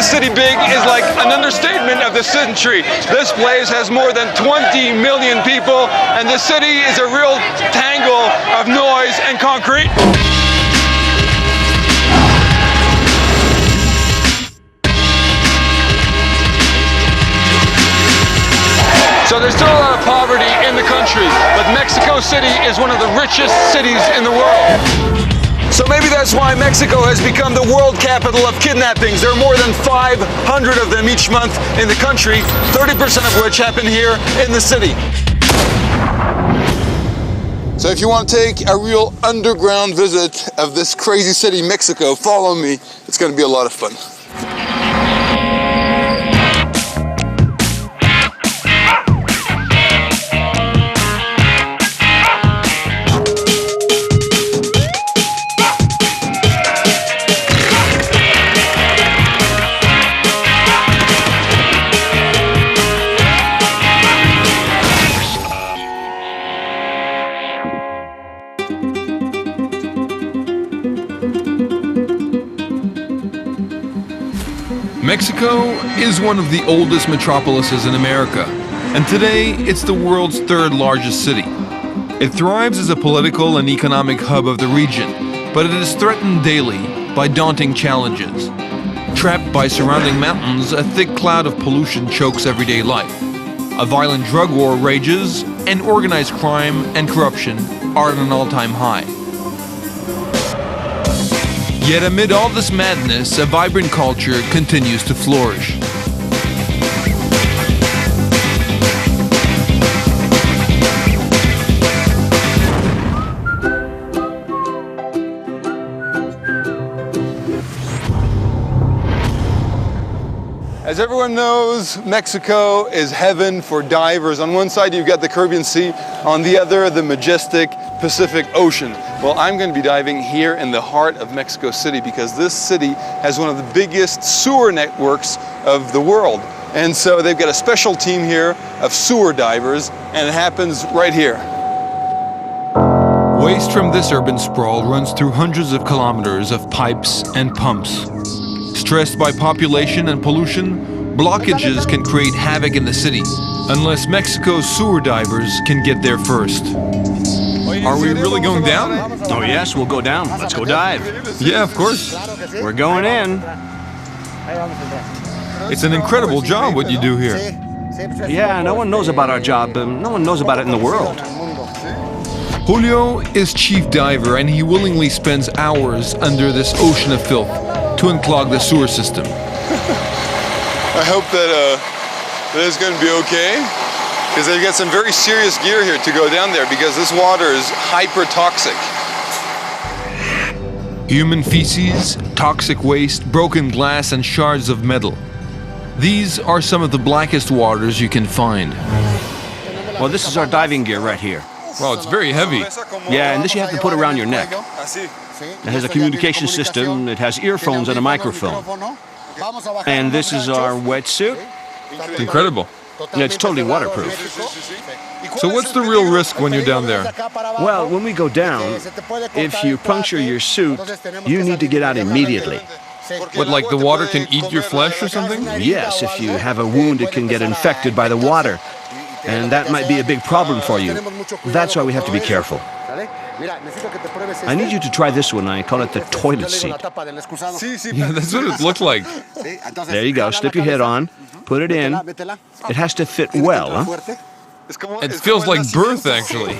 city big is like an understatement of the century. This place has more than 20 million people, and the city is a real tangle of noise and concrete. So there's still a lot of poverty in the country, but Mexico City is one of the richest cities in the world. So maybe that's why Mexico has become the world capital of kidnappings. There are more than 500 of them each month in the country, 30% of which happen here in the city. So if you want to take a real underground visit of this crazy city, Mexico, follow me. It's going to be a lot of fun. Mexico is one of the oldest metropolises in America, and today it's the world's third largest city. It thrives as a political and economic hub of the region, but it is threatened daily by daunting challenges. Trapped by surrounding mountains, a thick cloud of pollution chokes everyday life. A violent drug war rages, and organized crime and corruption are at an all-time high. Yet amid all this madness, a vibrant culture continues to flourish. As everyone knows, Mexico is heaven for divers. On one side, you've got the Caribbean Sea, on the other, the majestic Pacific Ocean. Well, I'm going to be diving here in the heart of Mexico City because this city has one of the biggest sewer networks of the world. And so they've got a special team here of sewer divers, and it happens right here. Waste from this urban sprawl runs through hundreds of kilometers of pipes and pumps. Stressed by population and pollution, blockages can create havoc in the city, unless Mexico's sewer divers can get there first. Are we really going down? Oh yes, we'll go down. Let's go dive. Yeah, of course. We're going in. It's an incredible job what you do here. Yeah, no one knows about our job. No one knows about it in the world. Julio is chief diver, and he willingly spends hours under this ocean of filth to unclog the sewer system. I hope that it's going to be okay, because they've got some very serious gear here to go down there because this water is hyper-toxic. Human feces, toxic waste, broken glass, and shards of metal. These are some of the blackest waters you can find. Well, this is our diving gear right here. Wow, it's very heavy. Yeah, and this you have to put around your neck. It has a communication system, it has earphones and a microphone. And this is our wetsuit. Incredible. And it's totally waterproof. So what's the real risk when you're down there? Well, when we go down, if you puncture your suit, you need to get out immediately. What, like the water can eat your flesh or something? Yes, if you have a wound, it can get infected by the water. And that might be a big problem for you. That's why we have to be careful. I need you to try this one. I call it the toilet seat. Yeah, that's what it looked like. There you go. Slip your head on. Put it in. It has to fit well, huh? It feels like birth, actually.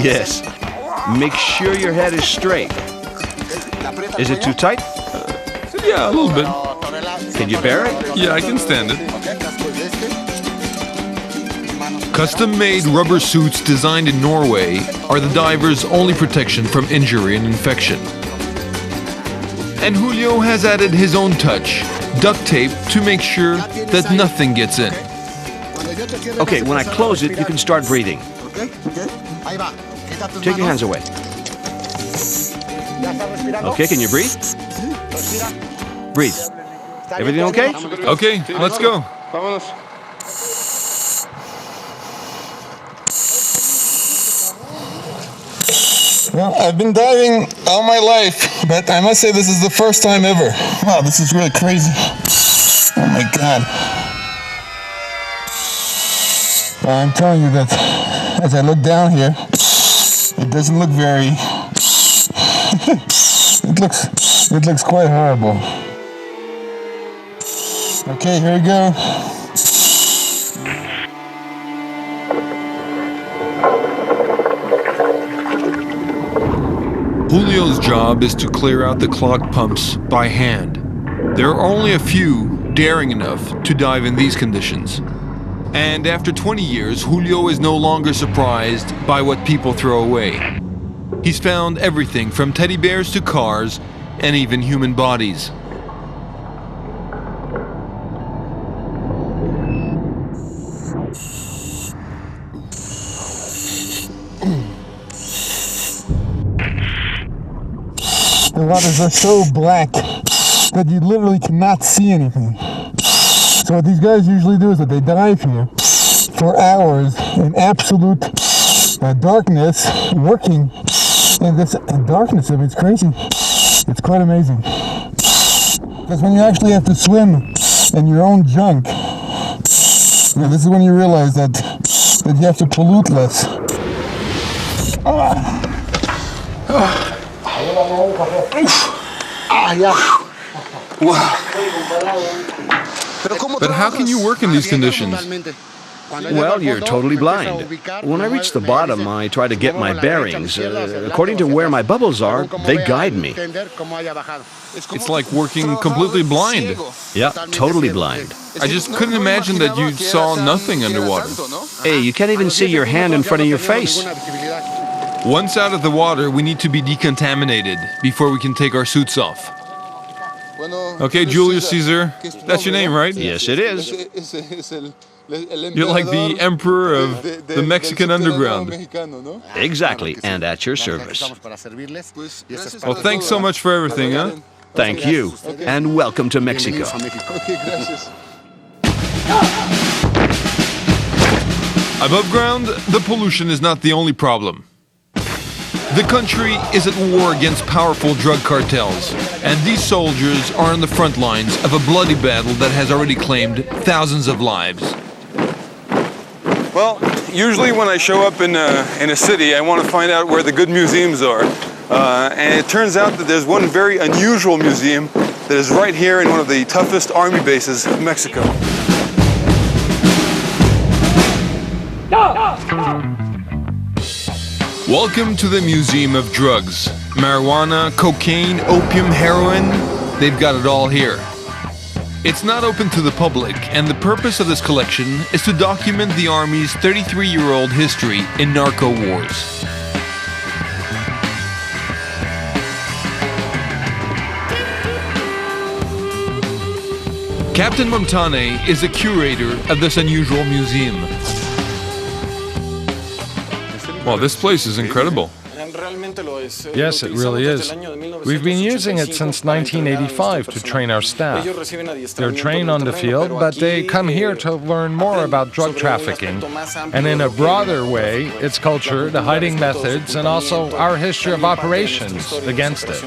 Yes. Make sure your head is straight. Is it too tight? Yeah, a little bit. Can you bear it? Yeah, I can stand it. Custom-made rubber suits designed in Norway are the diver's only protection from injury and infection. And Julio has added his own touch, duct tape, to make sure that nothing gets in. Okay, when I close it, you can start breathing. Take your hands away. Okay, can you breathe? Breathe. Everything okay? Okay, let's go. Well, I've been diving all my life, but I must say this is the first time ever. Wow, this is really crazy. Oh my God. Well, I'm telling you that as I look down here, it doesn't look very... it looks quite horrible. Okay, here we go. Julio's job is to clear out the clogged pumps by hand. There are only a few daring enough to dive in these conditions. And after 20 years, Julio is no longer surprised by what people throw away. He's found everything from teddy bears to cars and even human bodies. The waters are so black that you literally cannot see anything. So what these guys usually do is that they dive here for hours in absolute darkness, working in this darkness. I mean, it's crazy. It's quite amazing. Because when you actually have to swim in your own junk, this is when you realize that you have to pollute less. But how can you work in these conditions? Well, you're totally blind. When I reach the bottom, I try to get my bearings. According to where my bubbles are, they guide me. It's like working completely blind. Yeah, totally blind. I just couldn't imagine that you saw nothing underwater. Hey, you can't even see your hand in front of your face. Once out of the water, we need to be decontaminated before we can take our suits off. Okay, Julius Caesar, that's your name, right? Yes, it is. You're like the emperor of the Mexican underground. Exactly, and at your service. Well, thanks so much for everything, huh? Thank you, and welcome to Mexico. Above ground, the pollution is not the only problem. The country is at war against powerful drug cartels, and these soldiers are on the front lines of a bloody battle that has already claimed thousands of lives. Well, usually when I show up in a city, I want to find out where the good museums are. And it turns out that there's one very unusual museum that is right here in one of the toughest army bases of Mexico. Welcome to the Museum of Drugs. Marijuana, cocaine, opium, heroin, they've got it all here. It's not open to the public, and the purpose of this collection is to document the Army's 33-year-old history in narco wars. Captain Montane is the curator of this unusual museum. Well, this place is incredible. Yes, it really is. We've been using it since 1985 to train our staff. They're trained on the field, but they come here to learn more about drug trafficking, and in a broader way, its culture, the hiding methods, and also our history of operations against it.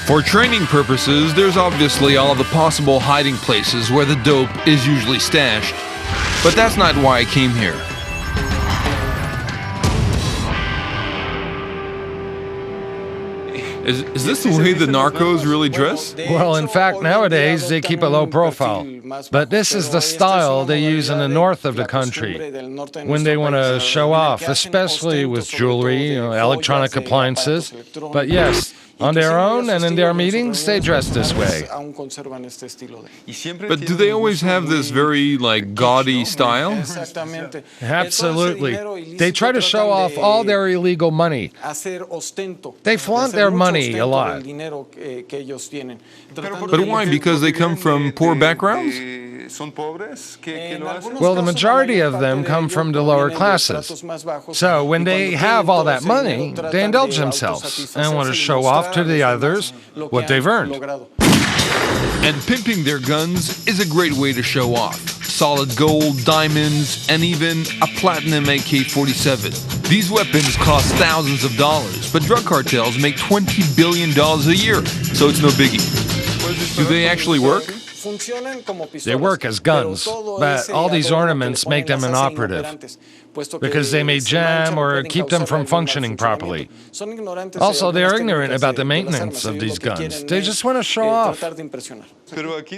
For training purposes, there's obviously all of the possible hiding places where the dope is usually stashed, but that's not why I came here. Is this the way the narcos really dress? Well, in fact, nowadays they keep a low profile. But this is the style they use in the north of the country when they want to show off, especially with jewelry, electronic appliances. But yes, on their own and in their meetings, they dress this way. But do they always have this very, gaudy style? Absolutely. They try to show off all their illegal money. They flaunt their money a lot. But why? Because they come from poor backgrounds? Well, the majority of them come from the lower classes. So when they have all that money, they indulge themselves and want to show off to the others what they've earned. And pimping their guns is a great way to show off. Solid gold, diamonds, and even a platinum AK-47. These weapons cost thousands of dollars, but drug cartels make $20 billion a year, so it's no biggie. Do they actually work? They work as guns, but all these ornaments make them inoperative, because they may jam or keep them from functioning properly. Also, they're ignorant about the maintenance of these guns. They just want to show off.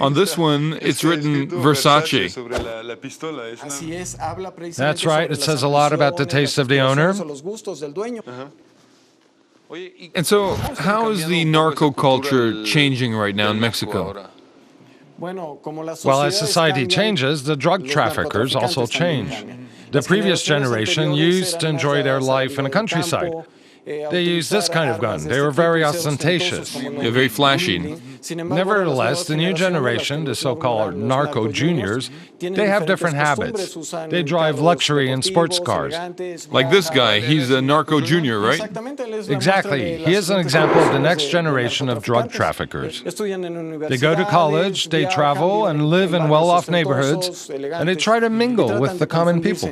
On this one, it's written Versace. That's right, it says a lot about the taste of the owner. And so, how is the narco culture changing right now in Mexico? Well, as society changes, the drug traffickers also change. The previous generation used to enjoy their life in the countryside. They used this kind of gun. They were very ostentatious. They're very flashy. Nevertheless, the new generation, the so-called narco juniors, they have different habits. They drive luxury and sports cars. Like this guy, he's a narco junior, right? Exactly. He is an example of the next generation of drug traffickers. They go to college, they travel and live in well-off neighborhoods, and they try to mingle with the common people.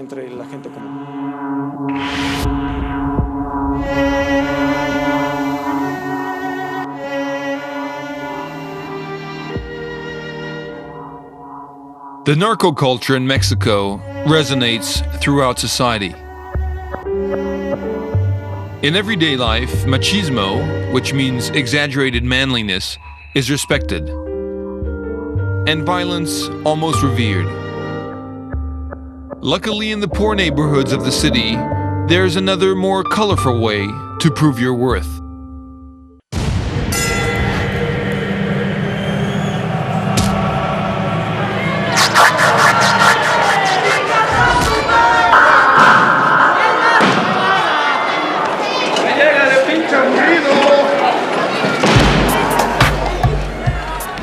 The narco culture in Mexico resonates throughout society. In everyday life, machismo, which means exaggerated manliness, is respected, and violence almost revered. Luckily, in the poor neighborhoods of the city, there's another more colorful way to prove your worth.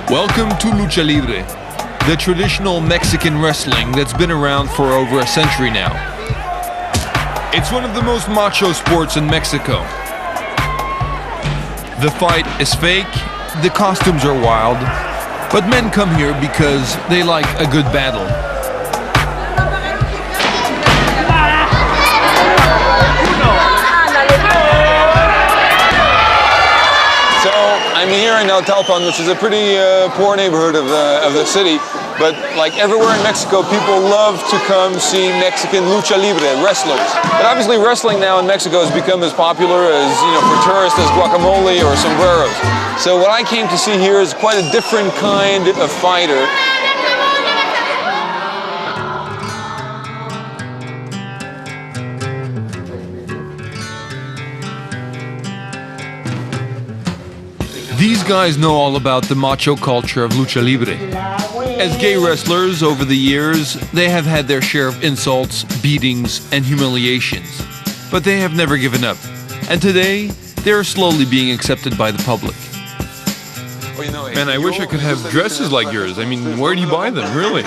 Welcome to Lucha Libre, the traditional Mexican wrestling that's been around for over a century now. It's one of the most macho sports in Mexico. The fight is fake, the costumes are wild, but men come here because they like a good battle. I'm here in El Talpan, which is a pretty poor neighborhood of the city, but like everywhere in Mexico, people love to come see Mexican lucha libre wrestlers. But obviously wrestling now in Mexico has become as popular as, for tourists as guacamole or sombreros. So what I came to see here is quite a different kind of fighter. These guys know all about the macho culture of lucha libre. As gay wrestlers over the years, they have had their share of insults, beatings, and humiliations. But they have never given up. And today, they are slowly being accepted by the public. Man, I wish I could have dresses like yours. I mean, where do you buy them, really?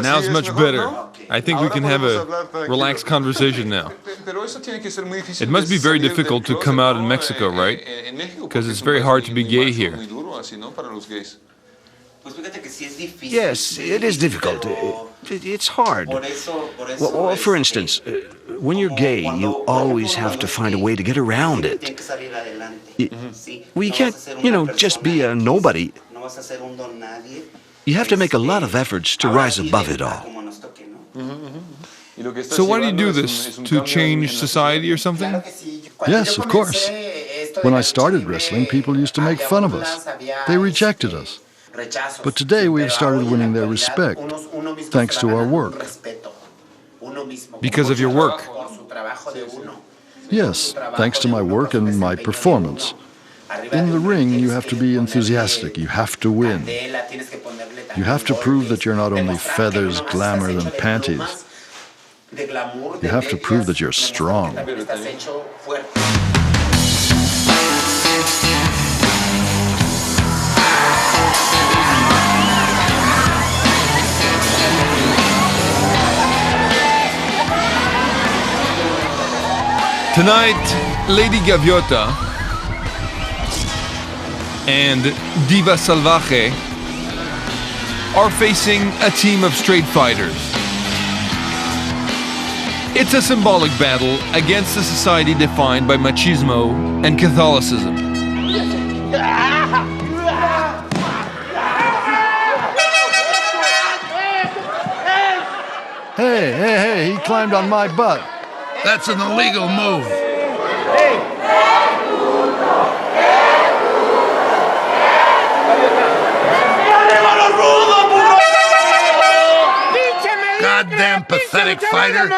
Now it's much better. I think we can have a relaxed conversation now. It must be very difficult to come out in Mexico, right? Because it's very hard to be gay here. Yes, it is difficult. It's hard. Well, for instance, when you're gay, you always have to find a way to get around it. You can't, just be a nobody. You have to make a lot of efforts to rise above it all. So why do you do this? To change society or something? Yes, of course. When I started wrestling, people used to make fun of us. They rejected us. But today we have started winning their respect, thanks to our work. Because of your work? Yes, thanks to my work and my performance. In the ring, you have to be enthusiastic. You have to win. You have to prove that you're not only feathers, glamour, and panties. You have to prove that you're strong. Tonight, Lady Gaviota and Diva Salvaje are facing a team of straight fighters. It's a symbolic battle against a society defined by machismo and Catholicism. Hey, he climbed on my butt. That's an illegal move. Goddamn pathetic fighter.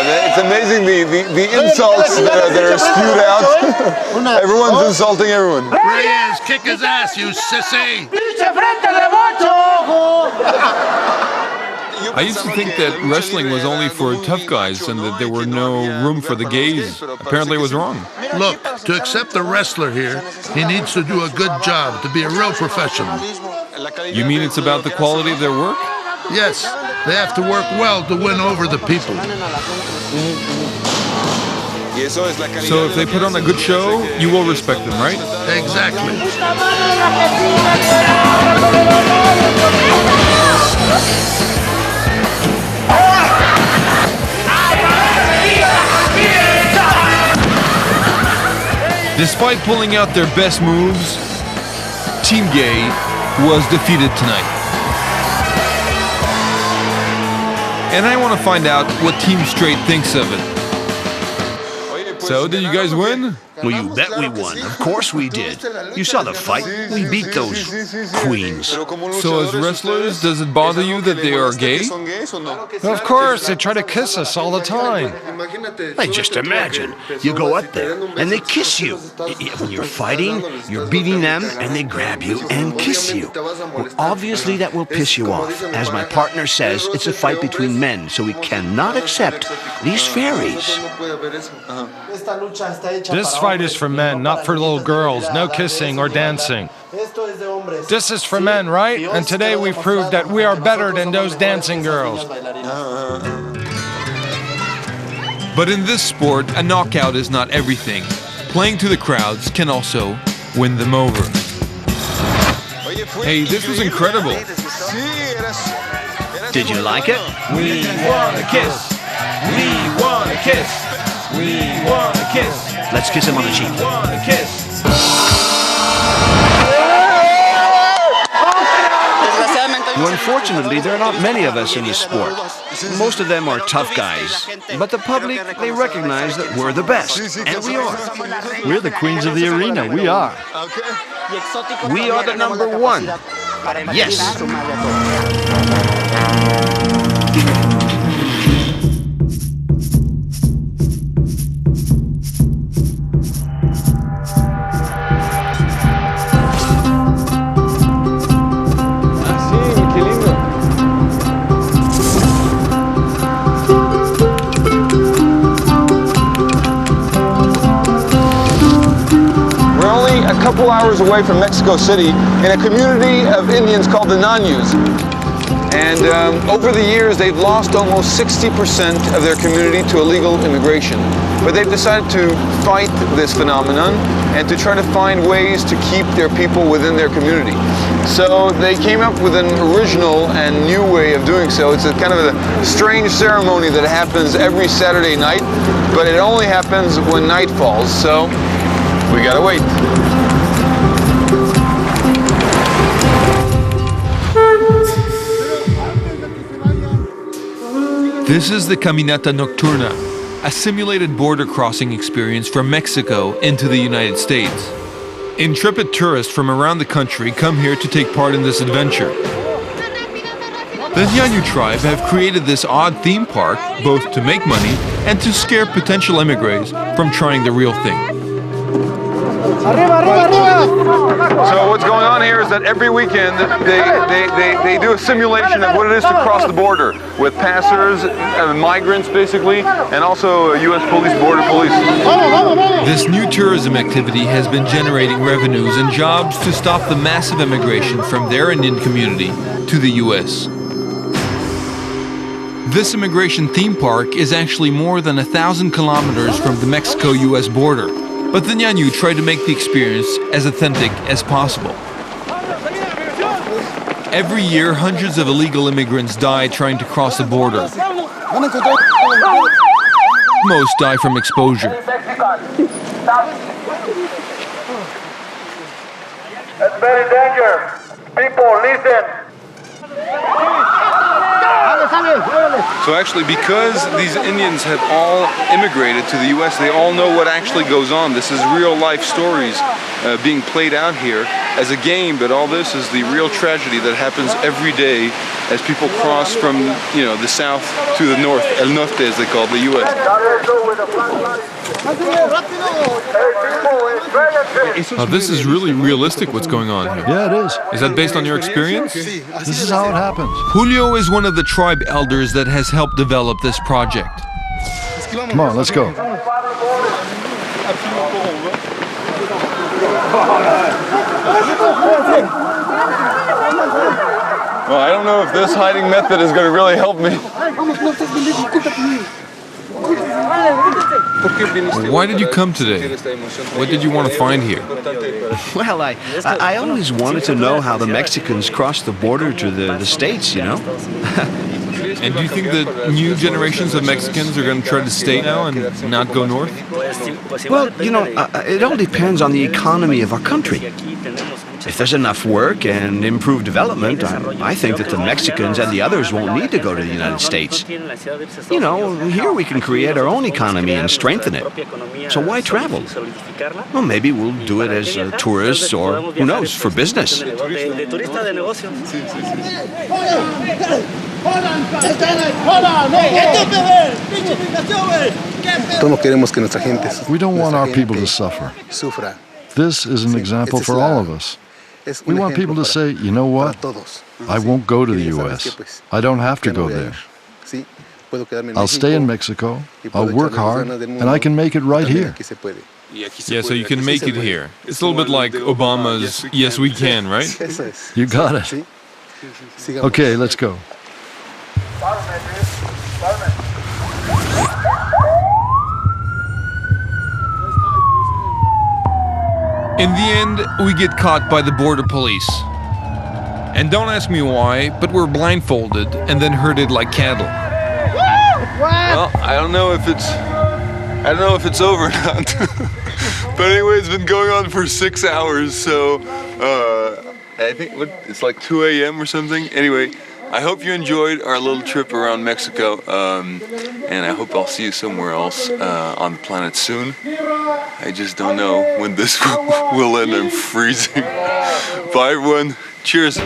It's amazing the insults that are spewed out. Everyone's insulting everyone. Reyes, kick his ass, you sissy. I used to think that wrestling was only for tough guys and that there were no room for the gays. Apparently I was wrong. Look, to accept a wrestler here, he needs to do a good job, to be a real professional. You mean it's about the quality of their work? Yes, they have to work well to win over the people. So if they put on a good show, you will respect them, right? Exactly. Despite pulling out their best moves, Team Gay was defeated tonight. And I want to find out what Team Straight thinks of it. So, did you guys win? Well, you bet we won. Of course we did. You saw the fight. We beat those queens. So as wrestlers, does it bother you that they are gay? Of course, they try to kiss us all the time. Like, just imagine, you go up there and they kiss you. When you're fighting, you're beating them and they grab you and kiss you. Well, obviously that will piss you off. As my partner says, it's a fight between men, so we cannot accept these fairies. This fight is for men, not for little girls. No kissing or dancing. This is for men, right? And today we've proved that we are better than those dancing girls. But in this sport, a knockout is not everything. Playing to the crowds can also win them over. Hey, this was incredible. Did you like it? We want a kiss. We want a kiss. We want a kiss. Let's kiss him on the cheek. We want a kiss. Well, unfortunately, there are not many of us in this sport. Most of them are tough guys. But the public, they recognize that we're the best. And we are. We're the queens of the arena. We are. We are the number one. Yes. A couple hours away from Mexico City in a community of Indians called the Ñañus. And over the years, they've lost almost 60% of their community to illegal immigration. But they've decided to fight this phenomenon and to try to find ways to keep their people within their community. So they came up with an original and new way of doing so. It's a kind of a strange ceremony that happens every Saturday night, but it only happens when night falls. So we gotta wait. This is the Caminata Nocturna, a simulated border crossing experience from Mexico into the United States. Intrepid tourists from around the country come here to take part in this adventure. The Ñañu tribe have created this odd theme park both to make money and to scare potential emigres from trying the real thing. So what's going on here is that every weekend they do a simulation of what it is to cross the border with passers, migrants basically, and also U.S. police, border police. This new tourism activity has been generating revenues and jobs to stop the massive immigration from their Indian community to the U.S. This immigration theme park is actually more than 1,000 kilometers from the Mexico-U.S. border. But the Ñañu try to make the experience as authentic as possible. Every year, hundreds of illegal immigrants die trying to cross the border. Most die from exposure. It's very dangerous. People, listen. So actually, because these Indians have all immigrated to the US, they all know what actually goes on. This is real life stories being played out here as a game, but all this is the real tragedy that happens every day as people cross from, you know, the south to the north, El Norte as they call it, the US. Oh, this is really realistic what's going on here. Yeah, it is. Is that based on your experience? This is how it happens. Julio is one of the tribe elders that has helped develop this project. Come on, let's go. Well, I don't know if this hiding method is going to really help me. Why did you come today? What did you want to find here? Well, I always wanted to know how the Mexicans cross the border to the States, you know? And do you think that new generations of Mexicans are going to try to stay now and not go north? Well, you know, it all depends on the economy of our country. If there's enough work and improved development, I think that the Mexicans and the others won't need to go to the United States. You know, here we can create our own economy and strengthen it. So why travel? Well, maybe we'll do it as tourists or, who knows, for business. We don't want our people to suffer. This is an example for all of us. We want people to say, you know what? I won't go to the US. I don't have to go there. I'll stay in Mexico, I'll work hard, and I can make it right here. Yeah, so you can make it here. It's a little bit like Obama's Yes We Can, right? You got it. Okay, let's go. In the end, we get caught by the border police. And don't ask me why, but we're blindfolded and then herded like cattle. Well, I don't know if it's over or not. But anyway, it's been going on for 6 hours, so I think it's like 2 a.m. or something. Anyway, I hope you enjoyed our little trip around Mexico, and I hope I'll see you somewhere else on the planet soon. I just don't know when this will end. I'm freezing. Bye, everyone. Cheers.